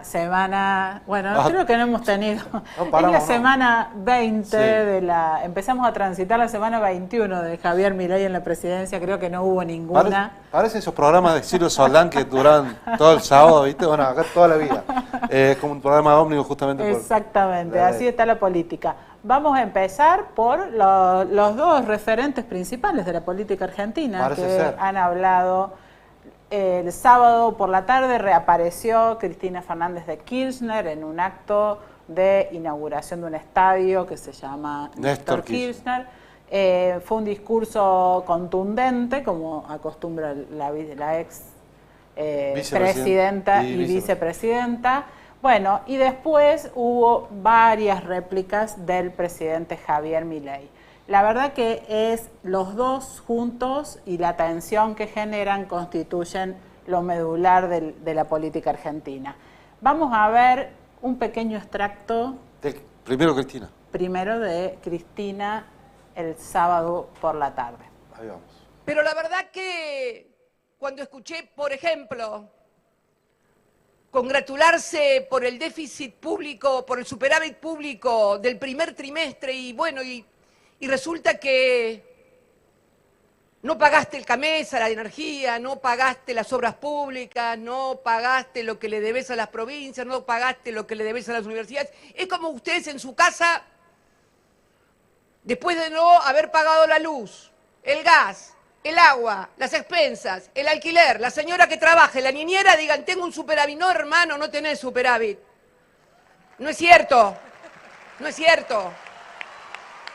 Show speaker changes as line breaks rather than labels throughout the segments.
Semana, bueno, creo que no hemos tenido.
No paramos,
es la semana 20
Sí.
de la. Empezamos a transitar la semana 21 de Javier Milei en la presidencia, creo que no hubo ninguna.
Parece esos programas de Ciro Soldán que duran todo el sábado, ¿viste? Bueno, acá toda la vida. Es como un programa ómnibus justamente.
Exactamente, así está la política. Vamos a empezar por los dos referentes principales de la política argentina que han hablado. El sábado por la tarde reapareció Cristina Fernández de Kirchner en un acto de inauguración de un estadio que se llama Néstor Kirchner. Fue un discurso contundente, como acostumbra la ex presidenta y vicepresidenta. Bueno, y después hubo varias réplicas del presidente Javier Milei. La verdad que los dos juntos y la tensión que generan constituyen lo medular de la política argentina. Vamos a ver un pequeño extracto.
Primero
de Cristina el sábado por la tarde.
Ahí vamos.
Pero la verdad que cuando escuché, por ejemplo, congratularse por el déficit público, por el superávit público del primer trimestre y resulta que no pagaste el CAMESA, la energía, no pagaste las obras públicas, no pagaste lo que le debes a las provincias, no pagaste lo que le debes a las universidades. Es como ustedes en su casa, después de no haber pagado la luz, el gas, el agua, las expensas, el alquiler, la señora que trabaja, la niñera, digan, tengo un superávit. No, hermano, no tenés superávit. No es cierto, no es cierto.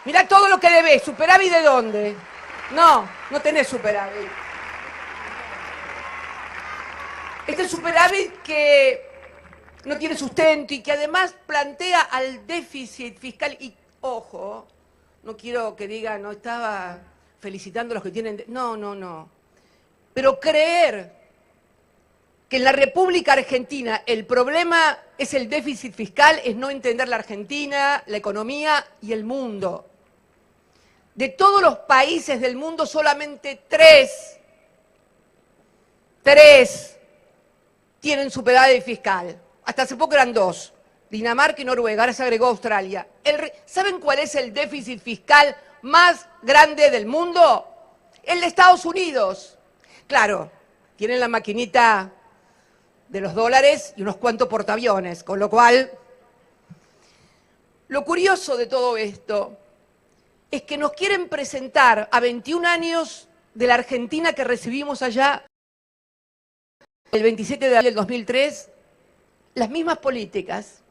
Mirá todo lo que debés, ¿superávit de dónde? No, no tenés superávit. Este superávit que no tiene sustento y que además plantea al déficit fiscal. Y, ojo, no quiero que digan, no estaba felicitando a los que tienen... No. Pero creer que en la República Argentina el problema es el déficit fiscal es no entender la Argentina, la economía y el mundo. De todos los países del mundo, solamente tres tienen superávit fiscal. Hasta hace poco eran 2, Dinamarca y Noruega, ahora se agregó Australia. ¿Saben cuál es el déficit fiscal más grande del mundo? El de Estados Unidos. Claro, tienen la maquinita de los dólares y unos cuantos portaaviones, con lo cual, lo curioso de todo esto es que nos quieren presentar a 21 años de la Argentina que recibimos allá el 27 de abril del 2003, las mismas políticas.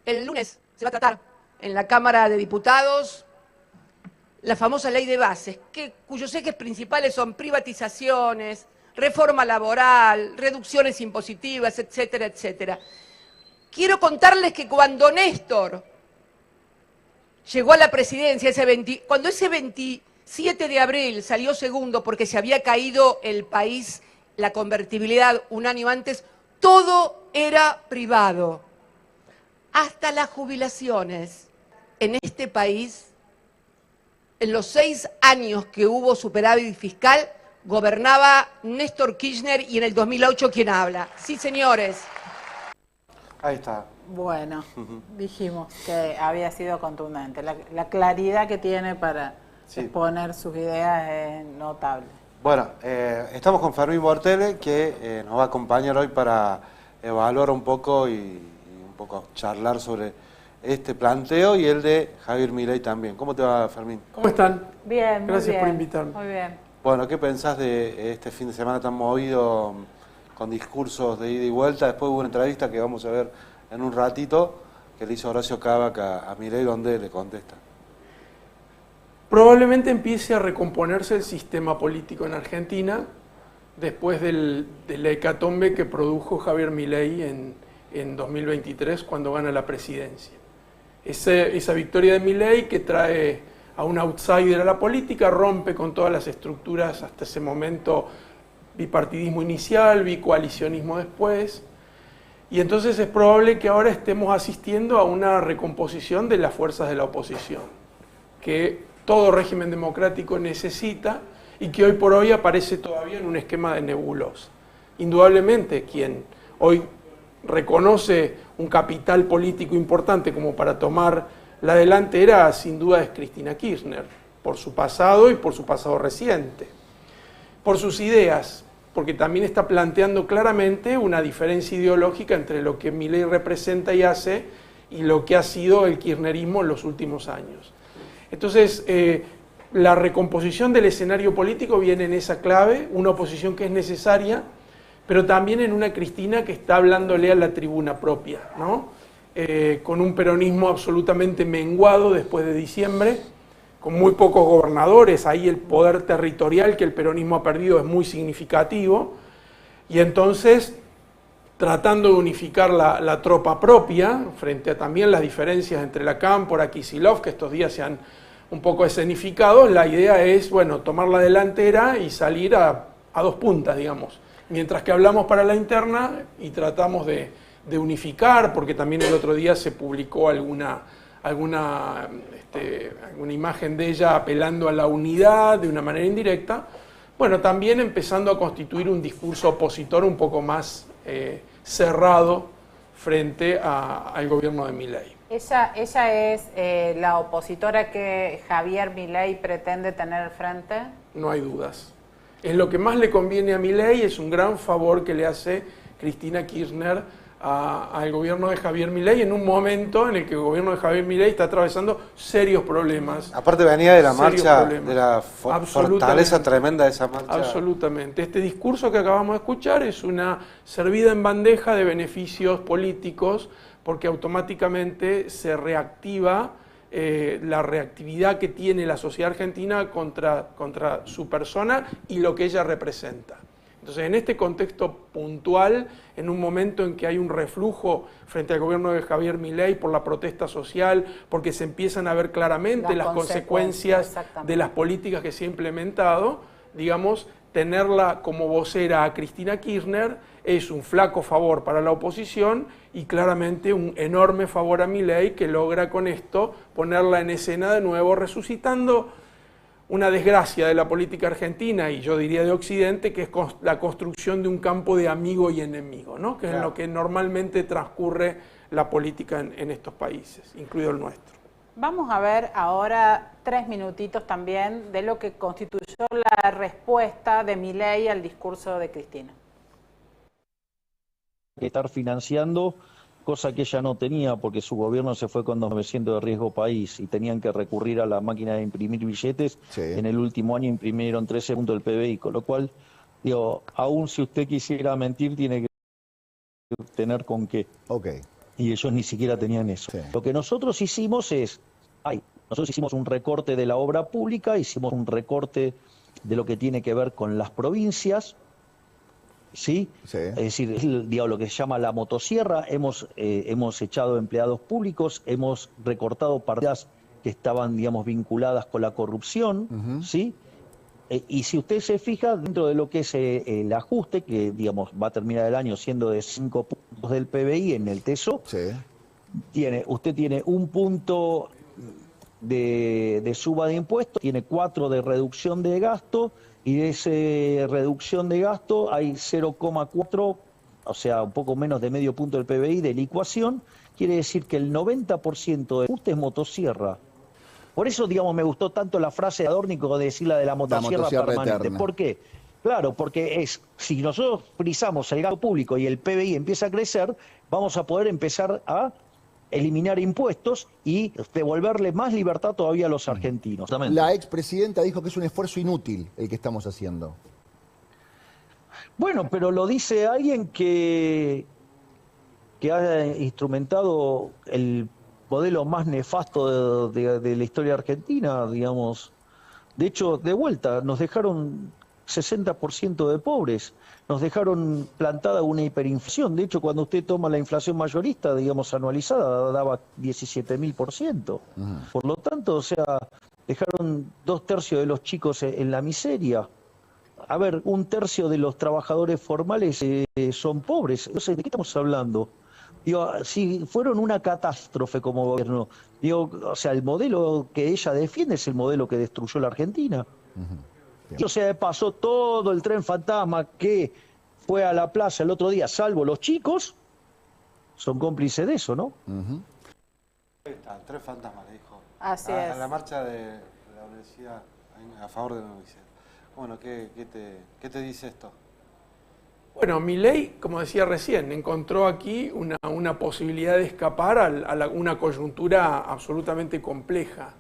El lunes se va a tratar en la Cámara de Diputados la famosa ley de bases, cuyos ejes principales son privatizaciones, reforma laboral, reducciones impositivas, etcétera, etcétera. Quiero contarles que cuando Néstor llegó a la presidencia, cuando ese 27 de abril salió segundo porque se había caído el país, la convertibilidad un año antes, todo era privado. Hasta las jubilaciones. En este país, en los 6 años que hubo superávit fiscal, gobernaba Néstor Kirchner y en el 2008, ¿quién habla? Sí, señores.
Ahí está.
Bueno, dijimos que había sido contundente. La claridad que tiene para exponer sus ideas es notable.
Bueno, estamos con Fermín Bortele, que nos va a acompañar hoy para evaluar un poco y un poco charlar sobre este planteo y el de Javier Milei también. ¿Cómo te va, Fermín?
¿Cómo están?
Bien,
Gracias por invitarme.
Muy bien.
Bueno, ¿qué pensás de este fin de semana tan movido con discursos de ida y vuelta? Después hubo una entrevista que vamos a ver en un ratito que le hizo Horacio Cavac a Milei, donde le contesta.
Probablemente empiece a recomponerse el sistema político en Argentina después de la hecatombe que produjo Javier Milei en 2023 cuando gana la presidencia. Esa victoria de Milei que trae a un outsider a la política, rompe con todas las estructuras hasta ese momento, bipartidismo inicial, bicoalicionismo después, y entonces es probable que ahora estemos asistiendo a una recomposición de las fuerzas de la oposición, que todo régimen democrático necesita y que hoy por hoy aparece todavía en un esquema de nebulosa. Indudablemente, quien hoy reconoce un capital político importante como para tomar la delantera, sin duda es Cristina Kirchner, por su pasado y por su pasado reciente, por sus ideas, porque también está planteando claramente una diferencia ideológica entre lo que Milei representa y hace y lo que ha sido el kirchnerismo en los últimos años. Entonces, la recomposición del escenario político viene en esa clave, una oposición que es necesaria, pero también en una Cristina que está hablándole a la tribuna propia, ¿no? Con un peronismo absolutamente menguado después de diciembre, con muy pocos gobernadores, ahí el poder territorial que el peronismo ha perdido es muy significativo, y entonces tratando de unificar la tropa propia, frente a también las diferencias entre la Cámpora, Kicillof, que estos días se han un poco escenificado, la idea es, bueno, tomar la delantera y salir a dos puntas, digamos, mientras que hablamos para la interna y tratamos de unificar, porque también el otro día se publicó alguna imagen de ella apelando a la unidad de una manera indirecta, bueno, también empezando a constituir un discurso opositor un poco más cerrado frente al gobierno de Milei.
¿Ella es la opositora que Javier Milei pretende tener al frente?
No hay dudas. Es lo que más le conviene a Milei, es un gran favor que le hace Cristina Kirchner al gobierno de Javier Milei en un momento en el que el gobierno de Javier Milei está atravesando serios problemas.
Aparte venía de la marcha, de la fortaleza tremenda de esa marcha.
Absolutamente. Este discurso que acabamos de escuchar es una servida en bandeja de beneficios políticos, porque automáticamente se reactiva la reactividad que tiene la sociedad argentina contra su persona y lo que ella representa. Entonces, en este contexto puntual, en un momento en que hay un reflujo frente al gobierno de Javier Milei por la protesta social, porque se empiezan a ver claramente las consecuencias de las políticas que se han implementado, digamos, tenerla como vocera a Cristina Kirchner es un flaco favor para la oposición y claramente un enorme favor a Milei, que logra con esto ponerla en escena de nuevo, resucitando una desgracia de la política argentina, y yo diría de Occidente, que es la construcción de un campo de amigo y enemigo, ¿no? Que es en lo que normalmente transcurre la política en estos países, incluido el nuestro.
Vamos a ver ahora 3 minutitos también de lo que constituyó la respuesta de Milei al discurso de Cristina.
Estar financiando, cosa que ella no tenía porque su gobierno se fue con 900 de riesgo país y tenían que recurrir a la máquina de imprimir billetes. Sí. En el último año imprimieron 13 puntos del PBI, con lo cual, digo, aún si usted quisiera mentir, tiene que tener con qué.
Okay.
Y ellos ni siquiera tenían eso. Sí. Lo que nosotros hicimos nosotros hicimos un recorte de la obra pública, hicimos un recorte de lo que tiene que ver con las provincias, ¿sí? Sí. Es decir, digamos, lo que se llama la motosierra, hemos echado empleados públicos, hemos recortado partidas que estaban, digamos, vinculadas con la corrupción, ¿sí? Y si usted se fija, dentro de lo que es el ajuste, que, digamos, va a terminar el año siendo de 5 puntos del PBI en el TESO, sí. Usted tiene 1 punto de suba de impuestos, tiene 4 de reducción de gasto, y de esa reducción de gasto hay 0,4, o sea, un poco menos de medio punto del PBI de licuación. Quiere decir que el 90% de ajuste es motosierra. Por eso, digamos, me gustó tanto la frase de Adórnico de decir la de la motosierra permanente. Eterna. ¿Por qué? Claro, porque si nosotros frisamos el gasto público y el PBI empieza a crecer, vamos a poder empezar a eliminar impuestos y devolverle más libertad todavía a los argentinos.
La expresidenta dijo que es un esfuerzo inútil el que estamos haciendo.
Bueno, pero lo dice alguien que ha instrumentado el modelo más nefasto de la historia argentina, digamos. De hecho, de vuelta, nos dejaron 60% de pobres, nos dejaron plantada una hiperinflación. De hecho, cuando usted toma la inflación mayorista, digamos, anualizada, daba 17.000%. Por lo tanto, o sea, dejaron 2/3 de los chicos en la miseria. A ver, 1/3 de los trabajadores formales son pobres. Entonces, ¿de qué estamos hablando? Digo, si fueron una catástrofe como gobierno, digo, o sea, el modelo que ella defiende es el modelo que destruyó la Argentina. O sea, pasó todo el tren fantasma que fue a la plaza el otro día, salvo los chicos, son cómplices de eso, ¿no?
Ahí está, 3 fantasmas, le dijo.
Así
A
es.
la marcha de la universidad, a favor de la universidad. Bueno, ¿qué te dice esto?
Bueno, Milei, como decía recién, encontró aquí una posibilidad de escapar a una coyuntura absolutamente compleja.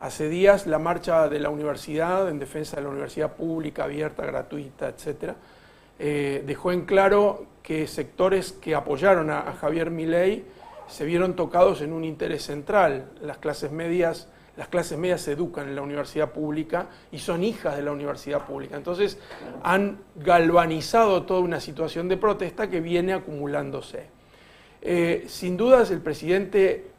Hace días la marcha de la universidad, en defensa de la universidad pública, abierta, gratuita, etc., dejó en claro que sectores que apoyaron a Javier Milei se vieron tocados en un interés central. Las clases medias se educan en la universidad pública y son hijas de la universidad pública. Entonces han galvanizado toda una situación de protesta que viene acumulándose. Sin dudas el presidente,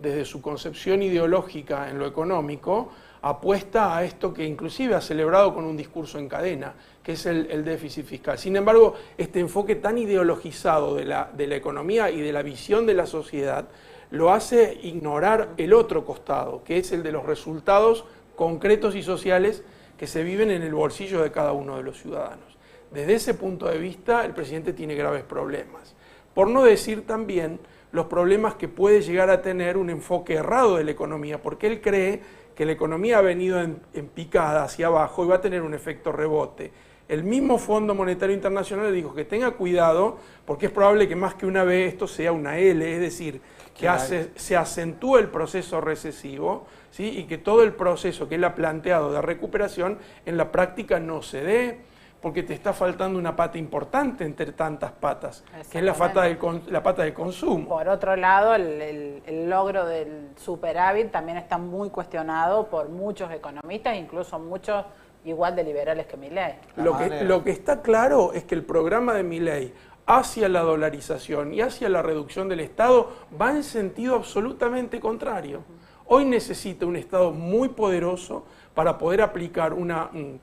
desde su concepción ideológica en lo económico, apuesta a esto que inclusive ha celebrado con un discurso en cadena, que es el déficit fiscal. Sin embargo, este enfoque tan ideologizado de la economía y de la visión de la sociedad lo hace ignorar el otro costado, que es el de los resultados concretos y sociales que se viven en el bolsillo de cada uno de los ciudadanos. Desde ese punto de vista, el presidente tiene graves problemas. Por no decir también los problemas que puede llegar a tener un enfoque errado de la economía, porque él cree que la economía ha venido en picada hacia abajo y va a tener un efecto rebote. El mismo Fondo Monetario Internacional le dijo que tenga cuidado porque es probable que más que una B esto sea una L, es decir, que se acentúe el proceso recesivo, ¿sí? Y que todo el proceso que él ha planteado de recuperación en la práctica no se dé, porque te está faltando una pata importante entre tantas patas, que es la pata del consumo.
Por otro lado, el logro del superávit también está muy cuestionado por muchos economistas, incluso muchos igual de liberales que Milei.
Lo que está claro es que el programa de Milei hacia la dolarización y hacia la reducción del Estado va en sentido absolutamente contrario. Hoy necesita un Estado muy poderoso para poder aplicar un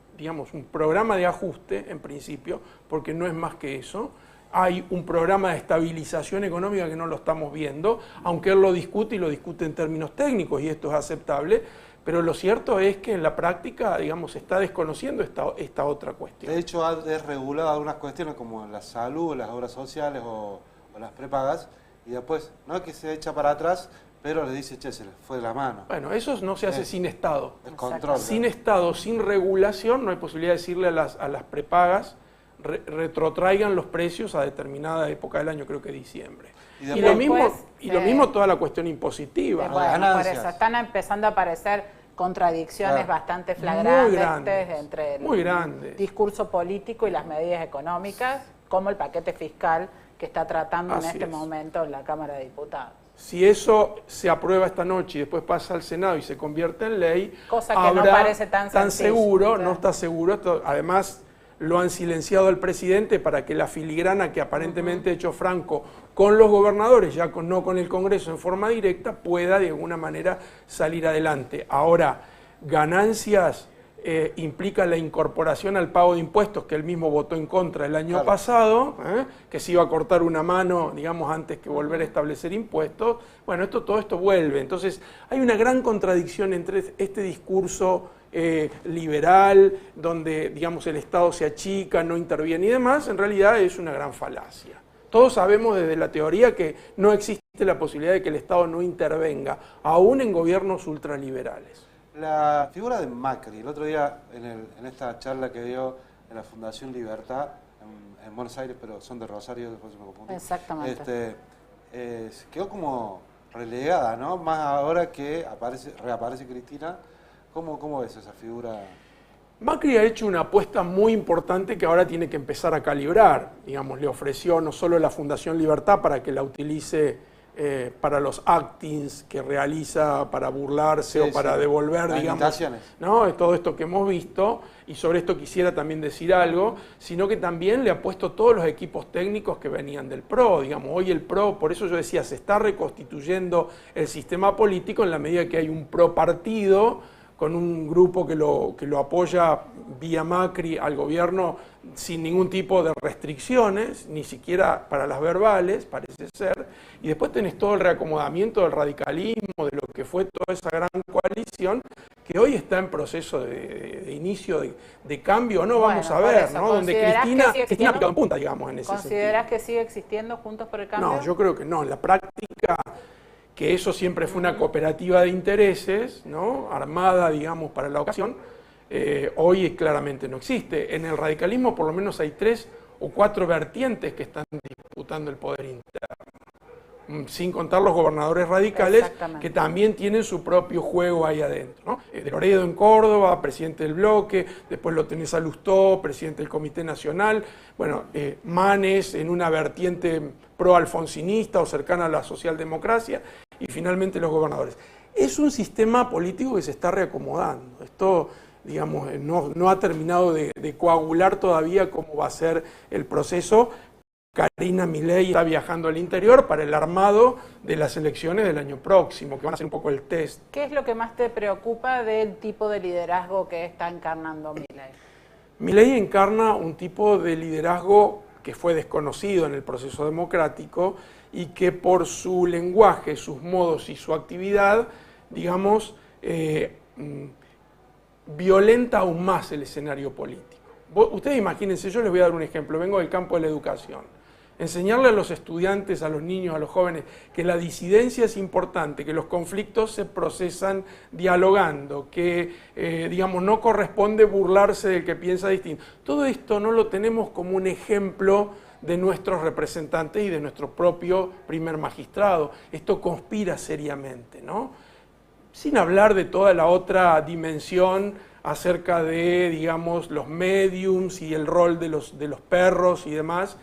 programa de ajuste, en principio, porque no es más que eso. Hay un programa de estabilización económica que no lo estamos viendo, aunque él lo discute y lo discute en términos técnicos, y esto es aceptable, pero lo cierto es que en la práctica, se está desconociendo esta otra cuestión.
De hecho, ha desregulado algunas cuestiones como la salud, las obras sociales o las prepagas, y después, no es que se echa para atrás, pero le dice, che, se le fue de la mano.
Bueno, eso no se hace sin Estado.
Es control.
Sin Estado, sin regulación, no hay posibilidad de decirle a las prepagas, retrotraigan los precios a determinada época del año, creo que diciembre. Y lo mismo toda la cuestión impositiva.
Bueno, por eso están empezando a aparecer contradicciones bastante flagrantes entre el discurso político y las medidas económicas, como el paquete fiscal que está tratando en este momento en la Cámara de Diputados.
Si eso se aprueba esta noche y después pasa al Senado y se convierte en ley,
cosa que no parece tan
seguro,
claro.
No está seguro. Además, lo han silenciado al presidente para que la filigrana que aparentemente ha hecho Franco con los gobernadores, no con el Congreso en forma directa, pueda de alguna manera salir adelante. Ahora, ganancias implica la incorporación al pago de impuestos, que él mismo votó en contra el año pasado, que se iba a cortar una mano, antes que volver a establecer impuestos. Bueno, todo esto vuelve. Entonces, hay una gran contradicción entre este discurso liberal, donde, el Estado se achica, no interviene y demás. En realidad es una gran falacia. Todos sabemos desde la teoría que no existe la posibilidad de que el Estado no intervenga, aún en gobiernos ultraliberales.
La figura de Macri, el otro día en esta charla que dio en la Fundación Libertad, en Buenos Aires, pero son de Rosario, después me confundí.
Exactamente.
Quedó como relegada, ¿no? Más ahora que reaparece Cristina. ¿Cómo ves esa figura?
Macri ha hecho una apuesta muy importante que ahora tiene que empezar a calibrar. Le ofreció no solo la Fundación Libertad para que la utilice para los actings que realiza para burlarse o para devolver, todo esto que hemos visto, y sobre esto quisiera también decir algo, sino que también le ha puesto todos los equipos técnicos que venían del PRO. Hoy el PRO, por eso yo decía, se está reconstituyendo el sistema político en la medida que hay un PRO partido con un grupo que lo apoya vía Macri al gobierno sin ningún tipo de restricciones, ni siquiera para las verbales, parece ser, y después tenés todo el reacomodamiento del radicalismo, de lo que fue toda esa gran coalición, que hoy está en proceso de inicio de cambio, ¿no? Vamos a ver, ¿no? Donde Cristina ha picado en punta, digamos, en ese sentido.
¿Considerás que sigue existiendo Juntos por el Cambio?
No, yo creo que no. En la práctica, que eso siempre fue una cooperativa de intereses, ¿no? Armada, digamos, para la ocasión, hoy claramente no existe. En el radicalismo por lo menos hay 3 o 4 vertientes que están disputando el poder interno, sin contar los gobernadores radicales que también tienen su propio juego ahí adentro, ¿no? De Loredo en Córdoba, presidente del bloque, después lo tenés a Lustó, presidente del Comité Nacional, bueno, Manes en una vertiente pro-alfonsinista o cercana a la socialdemocracia, y finalmente los gobernadores. Es un sistema político que se está reacomodando. Esto, digamos, no ha terminado de coagular todavía cómo va a ser el proceso. Karina Milei está viajando al interior para el armado de las elecciones del año próximo, que van a ser un poco el test.
¿Qué es lo que más te preocupa del tipo de liderazgo que está encarnando Milei?
Milei encarna un tipo de liderazgo que fue desconocido en el proceso democrático y que por su lenguaje, sus modos y su actividad, digamos, violenta aún más el escenario político. Ustedes imagínense, yo les voy a dar un ejemplo, vengo del campo de la educación. Enseñarle a los estudiantes, a los niños, a los jóvenes, que la disidencia es importante, que los conflictos se procesan dialogando, que, digamos, no corresponde burlarse del que piensa distinto. Todo esto no lo tenemos como un ejemplo de nuestros representantes y de nuestro propio primer magistrado. Esto conspira seriamente, ¿no? Sin hablar de toda la otra dimensión acerca de, digamos, los médiums y el rol de los perros y demás,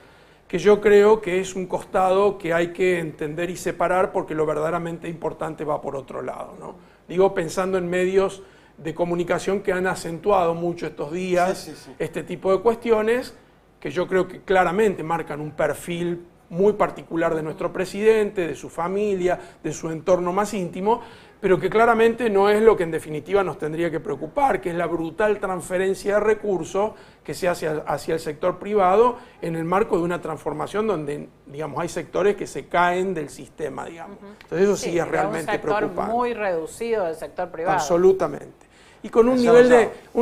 que yo creo que es un costado que hay que entender y separar porque lo verdaderamente importante va por otro lado, ¿no? Digo, pensando en medios de comunicación que han acentuado mucho estos días este tipo de cuestiones, que yo creo que claramente marcan un perfil muy particular de nuestro presidente, de su familia, de su entorno más íntimo, pero que claramente no es lo que en definitiva nos tendría que preocupar, que es la brutal transferencia de recursos que se hace hacia el sector privado en el marco de una transformación donde, digamos, hay sectores que se caen del sistema, digamos. Entonces eso sí es realmente preocupante.
Un sector muy reducido del sector privado.
Absolutamente. Y con un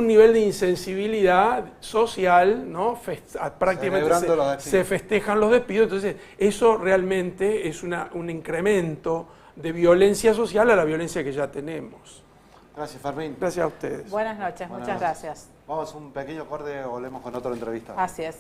nivel de insensibilidad social, ¿no? Prácticamente se festejan los despidos, entonces eso realmente es un incremento de violencia social a la violencia que ya tenemos.
Gracias, Fermín.
Gracias a ustedes.
Buenas noches, muchas gracias.
Vamos a un pequeño corte, volvemos con otra entrevista.
Así es.